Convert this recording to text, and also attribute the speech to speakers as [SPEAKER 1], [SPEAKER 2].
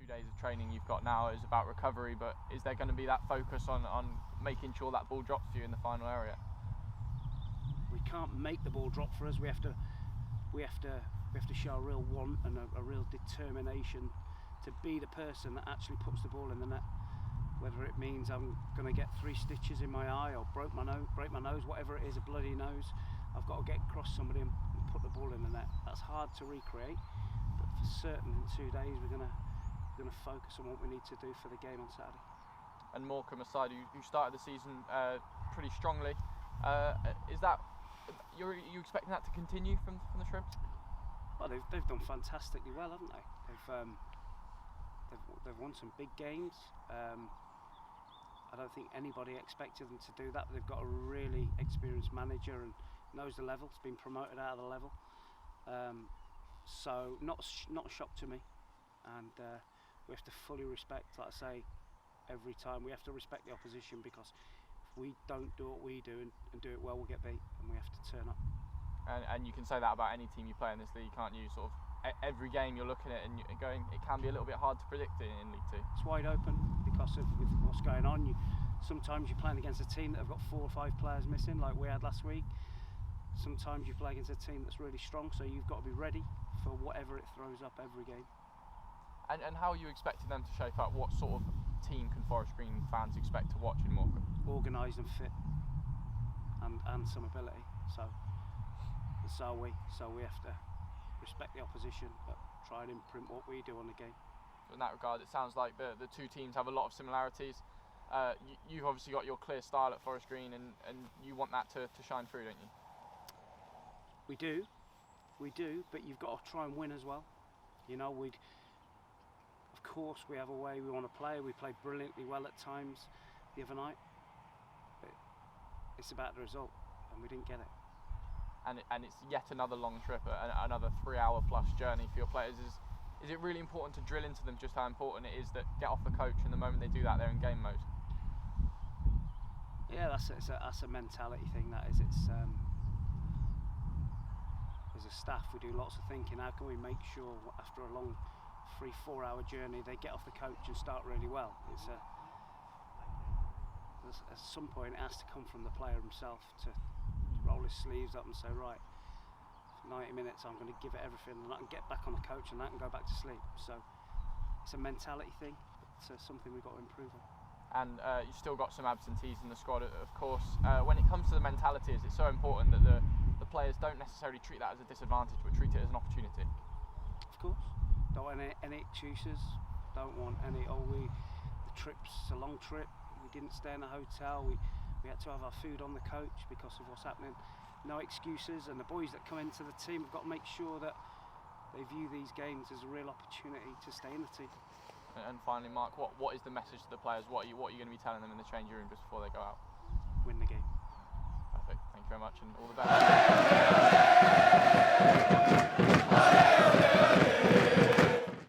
[SPEAKER 1] days of training you've got now is about recovery, but is there going to be that focus on making sure that ball drops for you in the final area?
[SPEAKER 2] We can't make the ball drop for us. We have to show a real want and a real determination to be the person that actually puts the ball in the net. Whether it means I'm going to get 3 stitches in my eye or break my nose, whatever it is, a bloody nose, I've got to get across somebody and put the ball in the net. That's hard to recreate, but for certain in 2 days we're going to focus on what we need to do for the game on Saturday.
[SPEAKER 1] And Morecambe aside, you started the season pretty strongly. Is that you expecting that to continue from the Shrimps?
[SPEAKER 2] Well, they've done fantastically well, haven't they? They've won some big games. I don't think anybody expected them to do that. They've got a really experienced manager and knows the level. It's been promoted out of the level, so not a shock to me. And we have to fully respect, like I say, every time we have to respect the opposition, because if we don't do what we do and do it well, we'll get beat, and we have to turn up.
[SPEAKER 1] And you can say that about any team you play in this league, can't you? Sort of every game you're looking at and you're going, it can be a little bit hard to predict it in League Two.
[SPEAKER 2] It's wide open because of with what's going on. Sometimes you're playing against a team that have got 4 or 5 players missing, like we had last week. Sometimes you play against a team that's really strong, so you've got to be ready for whatever it throws up every game.
[SPEAKER 1] And how are you expecting them to shape up? What sort of team can Forest Green fans expect to watch in Morecambe?
[SPEAKER 2] Organised and fit, and some ability. So we have to respect the opposition, but try and imprint what we do on the game.
[SPEAKER 1] In that regard, it sounds like the 2 teams have a lot of similarities. You've obviously got your clear style at Forest Green, and you want that to shine through, don't you?
[SPEAKER 2] We do, but you've got to try and win as well. You know, of course we have a way we want to play. We played brilliantly well at times the other night, but it's about the result, and we didn't get it.
[SPEAKER 1] And it's yet another long trip, another 3-hour plus journey for your players. Is it really important to drill into them just how important it is that get off the coach, and the moment they do that, they're in game mode?
[SPEAKER 2] Yeah, that's a mentality thing. That is, it's as a staff we do lots of thinking. How can we make sure after a long 3-4 hour journey they get off the coach and start really well? At some point it has to come from the player himself to roll his sleeves up and say, right, for 90 minutes I'm going to give it everything, and I can get back on the coach and I can go back to sleep. So it's a mentality thing. It's something we've got to improve on.
[SPEAKER 1] And you've still got some absentees in the squad, of course. When it comes to the mentality, is it so important that the players don't necessarily treat that as a disadvantage, but treat it as an opportunity?
[SPEAKER 2] Of course. Don't want any excuses. Don't want any, the trip's a long trip, we didn't stay in a hotel, we had to have our food on the coach because of what's happening. No excuses, and the boys that come into the team have got to make sure that they view these games as a real opportunity to stay in the team.
[SPEAKER 1] And finally, Mark, what is the message to the players? What are you going to be telling them in the changing room just before they go out?
[SPEAKER 2] Win the game.
[SPEAKER 1] Perfect. Thank you very much, and all the best.